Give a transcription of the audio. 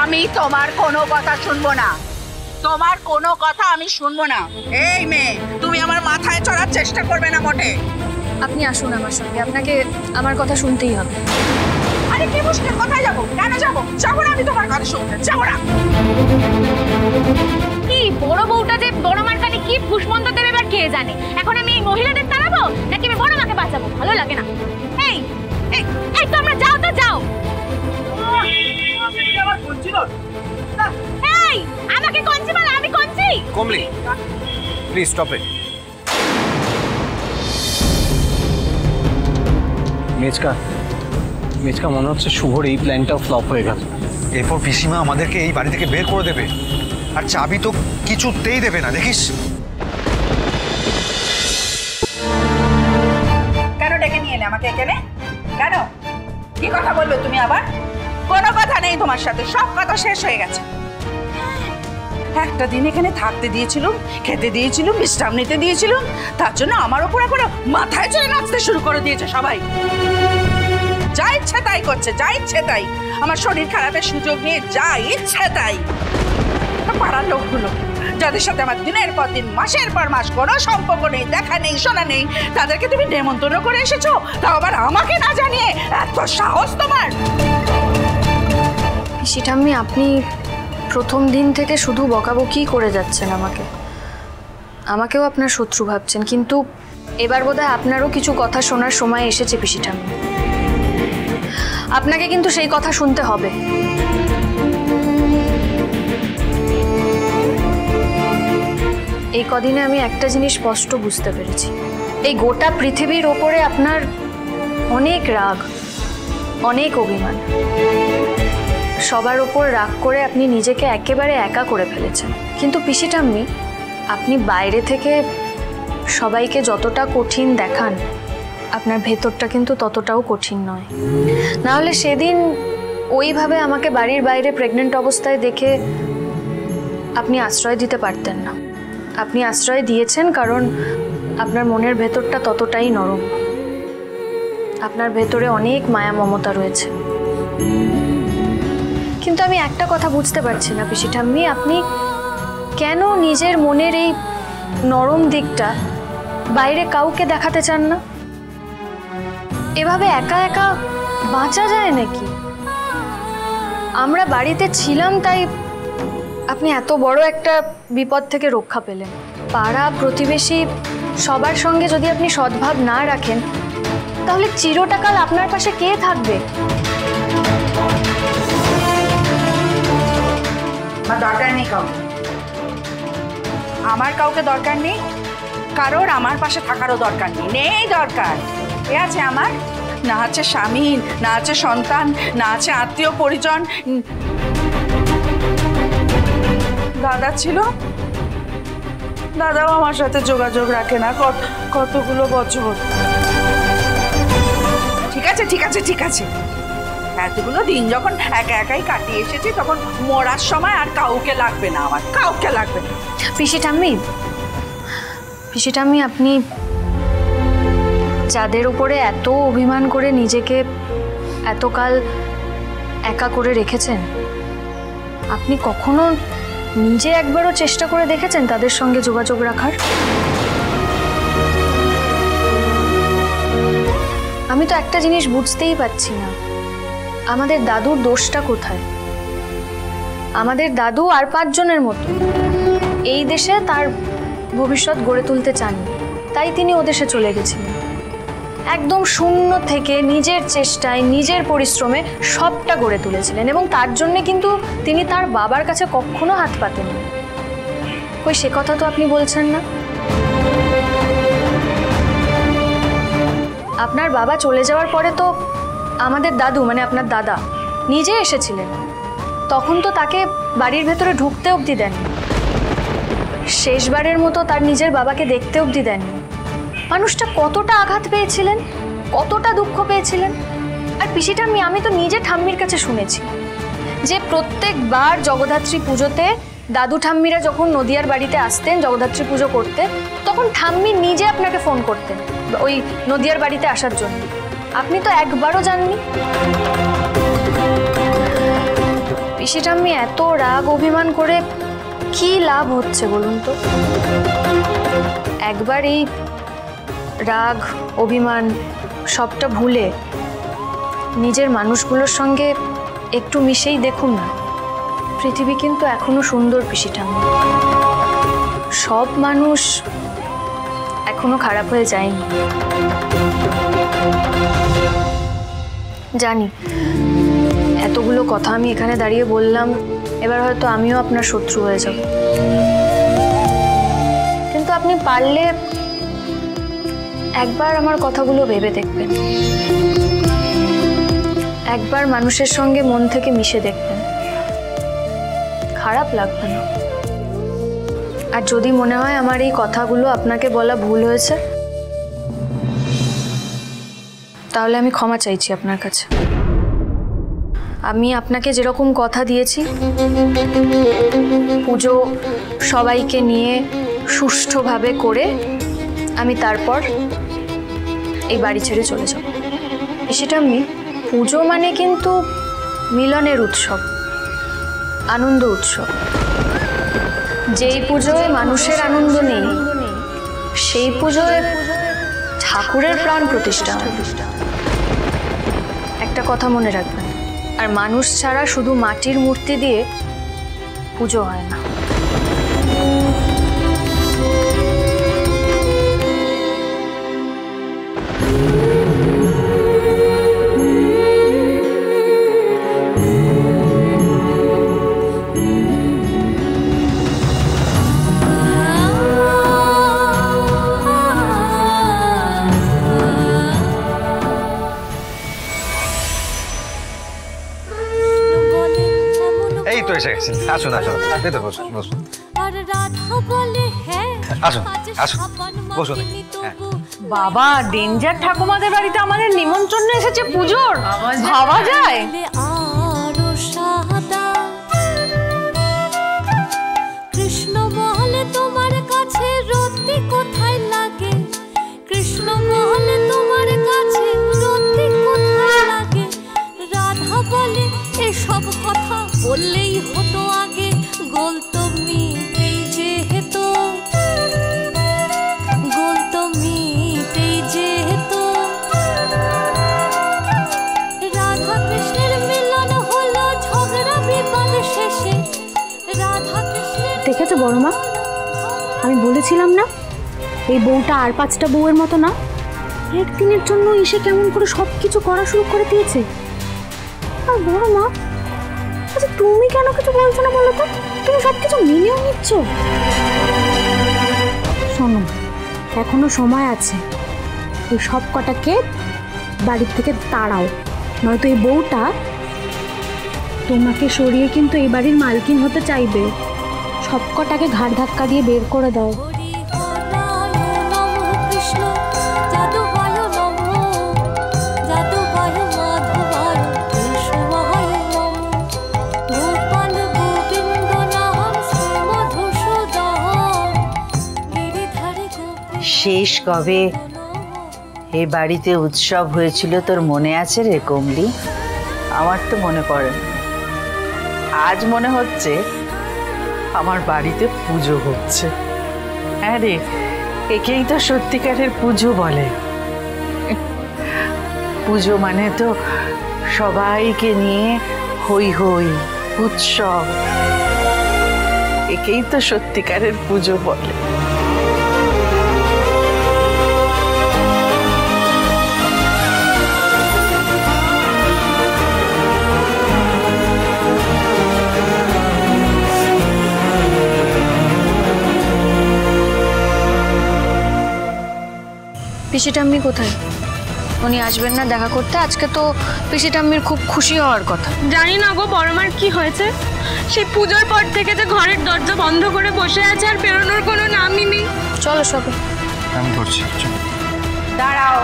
আমি তোমার কোনো কথা শুনবো না, তোমার কোনো কথা আমি শুনবো না। এই মেয়ে, তুমি আমার মাথায় চড়ার চেষ্টা করবে না মোটে। আপনি আসুন আমার সঙ্গে, আপনাকে আমার কথা শুনতেই হবে। আরে কি মুশকিল, কোথায় যাবো? কেন যাবো? যাবো না, আমি তোমার কথা শুনতে যাবো না। কি বড় বউটা যে বড় মার কানে কি ফুসমন্ত দেবে এবার কে জানে। এখন আমি এই মহিলাদের তাড়াবো নাকি আমি বড় মাকে বাঁচাবো? ভালো লাগে না। এই এই এই তোমরা যাও তো যাও। এই আমাকে কোনছি বল, আমি কোনছি? কমলি প্লিজ স্টপ ইট। মেজকা মনে হচ্ছে শুভর এই প্ল্যানটাও ফ্লপ হয়ে গেল। এরপর পিসিমা আমাদেরকে এই বাড়ি থেকে বের করে দেবে, আর চাবি তো কিছুতেই দেবে না, দেখিস। কেন ডেকে নিয়ে এলে আমাকে এখানে? কেন? কি কথা বলবে তুমি আবার? কোনো কথা নেই তোমার সাথে, সব কথা শেষ হয়ে গেছে। একটা দিন এখানে থাকতে দিয়েছিলাম, খেতে দিয়েছিলাম, বিশ্রাম নিতে দিয়েছিলাম, তার জন্য আমার উপর এখন মাথায় চড়ে নাচতে শুরু করে দিয়েছে সবাই। যা ইচ্ছে তাই করছে, যা ইচ্ছে তাই, আমার শরীর খারাপের সুযোগ নিয়ে যা ইচ্ছে তাই। পাড়ার লোকগুলো যাদের সাথে আমার দিনের পর দিন মাসের পর মাস কোনো সম্পর্ক নেই, দেখা নেই, শোনা নেই, তাদেরকে তুমি নেমন্তন্ন করে এসেছো, তাও আবার আমাকে না জানিয়ে। এত সাহস তোমার! পিসিঠাম্মি, আপনি প্রথম দিন থেকে শুধু বকাবকি করে যাচ্ছেন আমাকেও আপনার শত্রু ভাবছেন, কিন্তু এবার বোধহয় আপনারও কিছু কথা শোনার সময় এসেছে পিসিঠাম্মি। আপনাকে কিন্তু সেই কথা শুনতে হবে। এই কদিনে আমি একটা জিনিস স্পষ্ট বুঝতে পেরেছি, এই গোটা পৃথিবীর ওপরে আপনার অনেক রাগ, অনেক অভিমান। সবার ওপর রাগ করে আপনি নিজেকে একেবারে একা করে ফেলেছেন। কিন্তু পিসিঠাম্মি, আপনি বাইরে থেকে সবাইকে যতটা কঠিন দেখান, আপনার ভেতরটা কিন্তু ততটাও কঠিন নয়। না হলে সেদিন ওইভাবে আমাকে বাড়ির বাইরে প্রেগনেন্ট অবস্থায় দেখে আপনি আশ্রয় দিতে পারতেন না। আপনি আশ্রয় দিয়েছেন কারণ আপনার মনের ভেতরটা ততটাই নরম, আপনার ভেতরে অনেক মায়া মমতা রয়েছে। কিন্তু আমি একটা কথা বুঝতে পারছি না পিসিঠাম্মি, আপনি কেন নিজের মনের এই নরম দিকটা বাইরে কাউকে দেখাতে চান না? এভাবে একা একা বাঁচা যায় নাকি? আমরা বাড়িতে ছিলাম তাই আপনি এত বড় একটা বিপদ থেকে রক্ষা পেলেন। পাড়া প্রতিবেশী সবার সঙ্গে যদি আপনি সদ্ভাব না রাখেন, তাহলে চিরটাকাল আপনার পাশে কে থাকবে? আমার দরকার নেই কাউকে, আমার কাউকে দরকার নেই, কারোর আমার পাশে থাকারও দরকার নেই, নেই দরকার। এ আছে আমার, না আছে স্বামী, না আছে সন্তান, না আছে আত্মীয় পরিজন। দাদা ছিল, দাদাও আমার সাথে যোগাযোগ রাখে না কতগুলো বছর। ঠিক আছে ঠিক আছে ঠিক আছে, এতগুলো দিন যখন একা একাই কাটিয়ে এসেছি, তখন মরার সময় আর কাউকে লাগবে না, আমার কাউকে লাগবে না। পিসিঠাম্মি, আপনি যাদের উপরে এত অভিমান করে নিজেকে এতকাল একা করে রেখেছেন, আপনি কখনো নিজে একবারও চেষ্টা করে দেখেছেন তাদের সঙ্গে যোগাযোগ রাখার? আমি তো একটা জিনিস বুঝতেই পারছি না, আমাদের দাদুর দোষটা কোথায়? আমাদের দাদু আর 5 জনের মতো এই দেশে তার ভবিষ্যৎ গড়ে তুলতে চাননি, তাই তিনি ওদেশে চলে গেছিলেন। একদম শূন্য থেকে নিজের চেষ্টায়, নিজের পরিশ্রমে সবটা গড়ে তুলেছিলেন, এবং তার জন্যে কিন্তু তিনি তার বাবার কাছে কখনো হাত পাতেননি। কই সে কথা তো আপনি বলছেন না। আপনার বাবা চলে যাওয়ার পরে তো আমাদের দাদু, মানে আপনার দাদা, নিজে এসেছিলেন। তখন তো তাকে বাড়ির ভেতরে ঢুকতে অবধি দেননি, শেষবারের মতো তার নিজের বাবাকে দেখতে অবধি দেননি। মানুষটা কতটা আঘাত পেয়েছিলেন, কতটা দুঃখ পেয়েছিলেন। আর পিসিঠাম্মি, আমি তো নিজে ঠাম্মির কাছে শুনেছি যে প্রত্যেকবার জগদ্ধাত্রী পুজোতে দাদু ঠাম্মিরা যখন নদিয়ার বাড়িতে আসতেন জগদ্ধাত্রী পুজো করতে, তখন ঠাম্মি নিজে আপনাকে ফোন করতেন ওই নদিয়ার বাড়িতে আসার জন্য। আপনি তো একবারও যাননি। পিসিটা আমি এত রাগ অভিমান করে কি লাভ হচ্ছে বলুন তো? একবার এই রাগ অভিমান সবটা ভুলে নিজের মানুষগুলোর সঙ্গে একটু মিশেই দেখুন না, পৃথিবী কিন্তু এখনো সুন্দর পিসিটা। সব মানুষ এখনো খারাপ হয়ে যায়নি। জানি এতগুলো কথা আমি এখানে দাঁড়িয়ে বললাম, এবার হয়তো আমিও আপনার শত্রু হয়ে যাব, কিন্তু আপনি পারলে একবার আমার কথাগুলো ভেবে দেখবেন, একবার মানুষের সঙ্গে মন থেকে মিশে দেখবেন, খারাপ লাগবে না। আর যদি মনে হয় আমার এই কথাগুলো আপনাকে বলা ভুল হয়েছে, তাহলে আমি ক্ষমা চাইছি আপনার কাছে। আমি আপনাকে যেরকম কথা দিয়েছি, পুজো সবাইকে নিয়ে সুষ্ঠুভাবে করে আমি তারপর এই বাড়ি ছেড়ে চলে যাব। সেটা আমি পুজো মানে কিন্তু মিলনের উৎসব, আনন্দ উৎসব। যেই পুজোয় মানুষের আনন্দ নেই, সেই পুজোয় ঠাকুরের প্রাণ প্রতিষ্ঠা। একটা কথা মনে রাখবেন, আর মানুষ ছাড়া শুধু মাটির মূর্তি দিয়ে পুজো হয় না। এই তো এসে গেছেন, আসুন আসুন, ভেতর বসুন বসুন, আসুন আসুন বসুন। হ্যাঁ বাবা, ডেঞ্জার ঠাকুমাদের বাড়িতে আমাদের নিমন্ত্রণ এসেছে পুজোর, ভাবা যায়? কৃষ্ণ বলে তোমার কাছে রতি কোথায় লাগে, কৃষ্ণ বলে তোমার কাছে রতি কোথায় লাগে, রাধা বলে এসব কথা বললেই হতো আগে, গোল তো মিটেই যেহেতু, গোল তো মিটেই যেহেতু, রাধা কৃষ্ণের মিলন হলো ঝগড়া বিবাদ শেষে, রাধা কৃষ্ণের। দেখেছো বড়মা, আমি বলেছিলাম না এই বউটা আর 5টা বউয়ের মতো না, একদিনের জন্য এসে কেমন করে সব কিছু করা শুরু করে দিয়েছে। আর বড়মা, আচ্ছা তুমি কেন কিছু বলছো না বলো তো? তুমি সব কিছু মেনেও নিচ্ছ। শোনো, এখনো সময় আছে, এই সব কটাকে বাড়ির থেকে তাড়াও, নয়তো এই বউটা তোমাকে সরিয়ে কিন্তু এই বাড়ির মালকিন হতে চাইবে। সব কটাকে ঘাড় ধাক্কা দিয়ে বের করে দাও। শেষ কবে এই বাড়িতে উৎসব হয়েছিল তোর মনে আছে রে কমলি? আমার তো মনে পড়ে না। আজ মনে হচ্ছে আমার বাড়িতে পুজো হচ্ছে। হ্যাঁ রে, একেই তো সত্যিকারের পুজো বলে। পুজো মানে তো সবাইকে নিয়ে হই হই উৎসব, একেই তো সত্যিকারের পুজো বলে। পিসিটাম্মি কোথায়? উনি আসবেন না দেখা করতে? আজকে তো পিসিটাম্মির খুব খুশি হওয়ার কথা। জানি না গো বড়মার কি হয়েছে, সেই পুজোর পর থেকে যে ঘরের দরজা বন্ধ করে বসে আছে, আর বেরোনোর কোনো নামই নেই। চলো সবে। আমি করছি। দাঁড়াও।